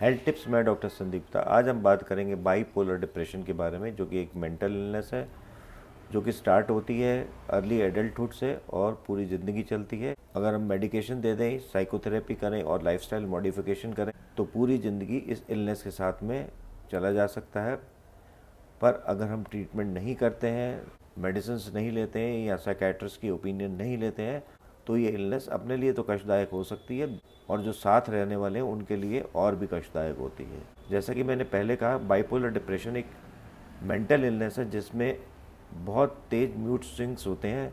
Health tips. मैं doctor Sandipta. आज हम बात करेंगे बाईपोलर डिप्रेशन के बारे में, जो कि एक मेंटल इलनेस है जो कि स्टार्ट होती है अर्ली एडल्टहुड से और पूरी ज़िंदगी चलती है। अगर हम मेडिकेशन दे दें, साइकोथेरेपी करें और लाइफस्टाइल मॉडिफिकेशन करें तो पूरी ज़िंदगी इस इलनेस के साथ में चला जा सकता है। पर अगर हम ट्रीटमेंट नहीं करते हैं, मेडिसिन नहीं लेते हैं या साइकेट्रिस्ट की ओपिनियन नहीं लेते हैं तो ये इलनेस अपने लिए तो कष्टदायक हो सकती है और जो साथ रहने वाले हैं उनके लिए और भी कष्टदायक होती है। जैसा कि मैंने पहले कहा, बाइपोलर डिप्रेशन एक मेंटल इलनेस है जिसमें बहुत तेज मूड स्विंग्स होते हैं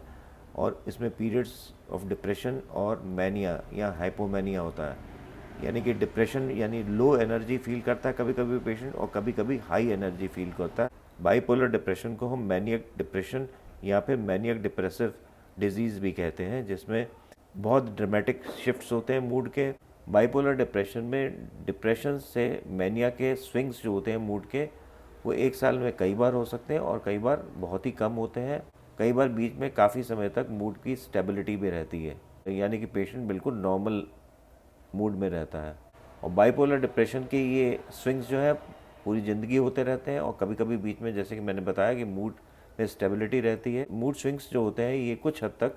और इसमें पीरियड्स ऑफ डिप्रेशन और मैनिया या हाइपोमैनिया होता है। यानी कि डिप्रेशन यानी लो एनर्जी फील करता है कभी कभी पेशेंट और कभी कभी हाई एनर्जी फील करता है। बाइपोलर डिप्रेशन को हम मैनियक डिप्रेशन या फिर मैनियक डिप्रेसिव डिजीज़ भी कहते हैं, जिसमें बहुत ड्रामेटिक शिफ्ट्स होते हैं मूड के। बाइपोलर डिप्रेशन में डिप्रेशन से मैनिया के स्विंग्स जो होते हैं मूड के, वो एक साल में कई बार हो सकते हैं और कई बार बहुत ही कम होते हैं। कई बार बीच में काफ़ी समय तक मूड की स्टेबिलिटी भी रहती है, यानी कि पेशेंट बिल्कुल नॉर्मल मूड में रहता है। और बाइपोलर डिप्रेशन के ये स्विंग्स जो है पूरी ज़िंदगी होते रहते हैं और कभी कभी बीच में, जैसे कि मैंने बताया, कि मूड में स्टेबिलिटी रहती है। मूड स्विंग्स जो होते हैं ये कुछ हद तक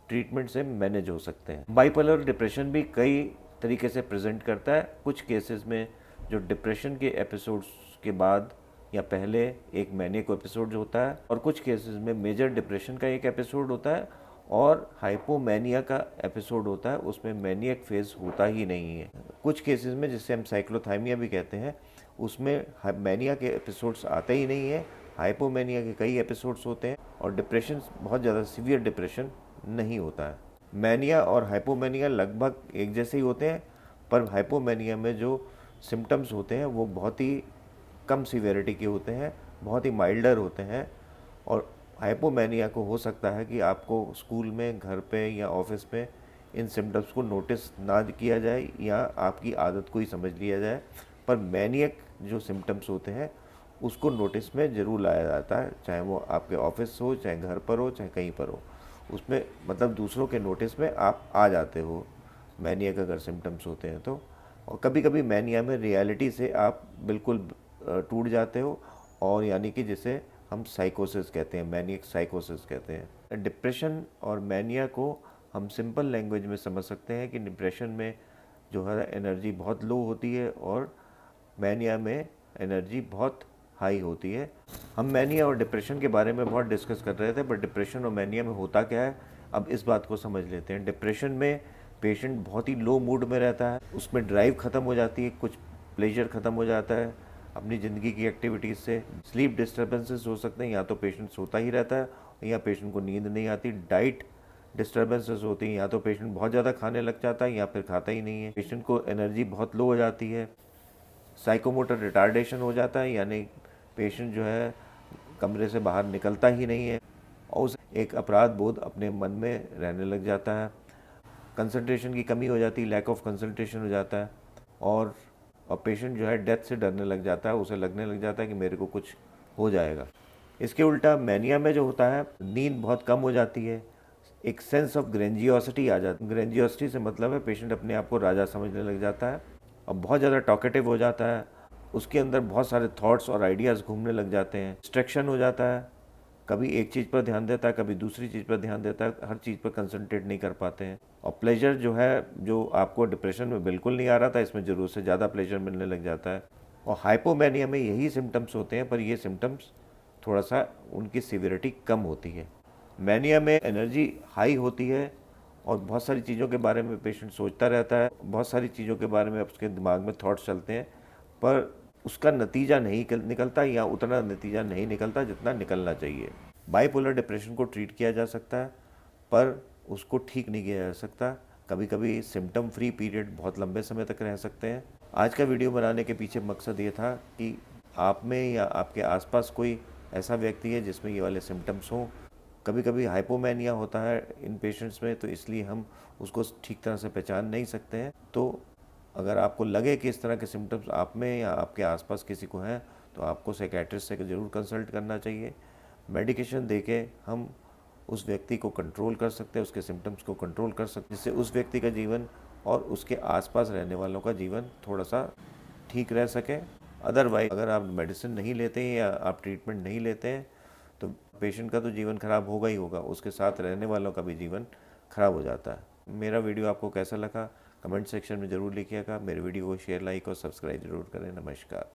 ट्रीटमेंट से मैनेज हो सकते हैं। बाइपोलर डिप्रेशन भी कई तरीके से प्रेजेंट करता है। कुछ केसेस में जो डिप्रेशन के एपिसोड्स के बाद या पहले एक मैनिक एपिसोड होता है और कुछ केसेस में मेजर डिप्रेशन का एक एपिसोड होता है और हाइपोमैनिया का एपिसोड होता है, उसमें मैनियक फेज होता ही नहीं है। कुछ केसेस में, जिसे हम साइक्लोथाइमिया भी कहते हैं, उसमें मैनिया के एपिसोड्स आते ही नहीं है, हाइपोमैनिया के कई एपिसोड्स होते हैं और डिप्रेशन बहुत ज़्यादा सीवियर डिप्रेशन नहीं होता है। मैनिया और हाइपोमैनिया लगभग एक जैसे ही होते हैं, पर हाइपोमैनिया में जो सिम्टम्स होते हैं वो बहुत ही कम सीवियरिटी के होते हैं, बहुत ही माइल्डर होते हैं। और हाइपोमैनिया को हो सकता है कि आपको स्कूल में, घर पे या ऑफिस में इन सिम्टम्स को नोटिस ना किया जाए या आपकी आदत को ही समझ लिया जाए, पर मैनियक जो सिम्टम्स होते हैं उसको नोटिस में ज़रूर लाया जाता है, चाहे वो आपके ऑफिस हो, चाहे घर पर हो, चाहे कहीं पर हो। उसमें मतलब दूसरों के नोटिस में आप आ जाते हो मैनियक अगर सिम्टम्स होते हैं तो। और कभी कभी मैनिया में रियलिटी से आप बिल्कुल टूट जाते हो, और यानी कि जिसे हम साइकोसिस कहते हैं, मैनियक साइकोसिस कहते हैं। डिप्रेशन और मैनिया को हम सिंपल लैंग्वेज में समझ सकते हैं कि डिप्रेशन में जो है एनर्जी बहुत लो होती है और मैनिया में एनर्जी बहुत हाई होती है। हम मैनिया और डिप्रेशन के बारे में बहुत डिस्कस कर रहे थे, पर डिप्रेशन और मैनिया में होता क्या है, अब इस बात को समझ लेते हैं। डिप्रेशन में पेशेंट बहुत ही लो मूड में रहता है, उसमें ड्राइव ख़त्म हो जाती है, कुछ प्लेजर ख़त्म हो जाता है अपनी ज़िंदगी की एक्टिविटीज़ से। स्लीप डिस्टर्बेंसेस हो सकते हैं, या तो पेशेंट सोता ही रहता है या पेशेंट को नींद नहीं आती। डाइट डिस्टर्बेंसेस होती हैं, या तो पेशेंट बहुत ज़्यादा खाने लग जाता है या फिर खाता ही नहीं है। पेशेंट को एनर्जी बहुत लो हो जाती है। साइकोमोटर रिटार्डेशन हो जाता है, यानी पेशेंट जो है कमरे से बाहर निकलता ही नहीं है और उस एक अपराध बोध अपने मन में रहने लग जाता है। कंसंट्रेशन की कमी हो जाती है, लैक ऑफ कंसंट्रेशन हो जाता है और पेशेंट जो है डेथ से डरने लग जाता है, उसे लगने लग जाता है कि मेरे को कुछ हो जाएगा। इसके उल्टा मैनिया में जो होता है, नींद बहुत कम हो जाती है, एक सेंस ऑफ ग्रेंजियोसिटी आ जाती है। ग्रेंजियोसिटी से मतलब है पेशेंट अपने आप को राजा समझने लग जाता है और बहुत ज़्यादा टॉकेटिव हो जाता है। उसके अंदर बहुत सारे थॉट्स और आइडियाज़ घूमने लग जाते हैं, डिस्ट्रैक्शन हो जाता है, कभी एक चीज़ पर ध्यान देता है, कभी दूसरी चीज़ पर ध्यान देता है, हर चीज़ पर कंसंट्रेट नहीं कर पाते हैं। और प्लेजर जो है, जो आपको डिप्रेशन में बिल्कुल नहीं आ रहा था, इसमें ज़रूरत से ज़्यादा प्लेजर मिलने लग जाता है। और हाइपोमैनिया में यही सिम्टम्स होते हैं, पर ये सिम्टम्स थोड़ा सा उनकी सिवियरिटी कम होती है। मैनिया में एनर्जी हाई होती है और बहुत सारी चीज़ों के बारे में पेशेंट सोचता रहता है, बहुत सारी चीज़ों के बारे में उसके दिमाग में थॉट्स चलते हैं, पर उसका नतीजा नहीं निकलता या उतना नतीजा नहीं निकलता जितना निकलना चाहिए। बाइपोलर डिप्रेशन को ट्रीट किया जा सकता है, पर उसको ठीक नहीं किया जा सकता। कभी कभी सिम्टम फ्री पीरियड बहुत लंबे समय तक रह सकते हैं। आज का वीडियो बनाने के पीछे मकसद ये था कि आप में या आपके आसपास कोई ऐसा व्यक्ति है जिसमें ये वाले सिम्टम्स हों। कभी कभी हाइपोमैनिया होता है इन पेशेंट्स में, तो इसलिए हम उसको ठीक तरह से पहचान नहीं सकते हैं। तो अगर आपको लगे कि इस तरह के सिम्टम्स आप में या आपके आसपास किसी को हैं, तो आपको साइकियाट्रिस्ट से ज़रूर कंसल्ट करना चाहिए। मेडिकेशन देके हम उस व्यक्ति को कंट्रोल कर सकते हैं, उसके सिम्टम्स को कंट्रोल कर सकते हैं, जिससे उस व्यक्ति का जीवन और उसके आसपास रहने वालों का जीवन थोड़ा सा ठीक रह सकें। अदरवाइज अगर आप मेडिसिन नहीं लेते हैं या आप ट्रीटमेंट नहीं लेते हैं तो पेशेंट का तो जीवन खराब होगा ही होगा, उसके साथ रहने वालों का भी जीवन खराब हो जाता है। मेरा वीडियो आपको कैसा लगा कमेंट सेक्शन में ज़रूर लिखिएगा। मेरे वीडियो को शेयर, लाइक और सब्सक्राइब जरूर करें। नमस्कार।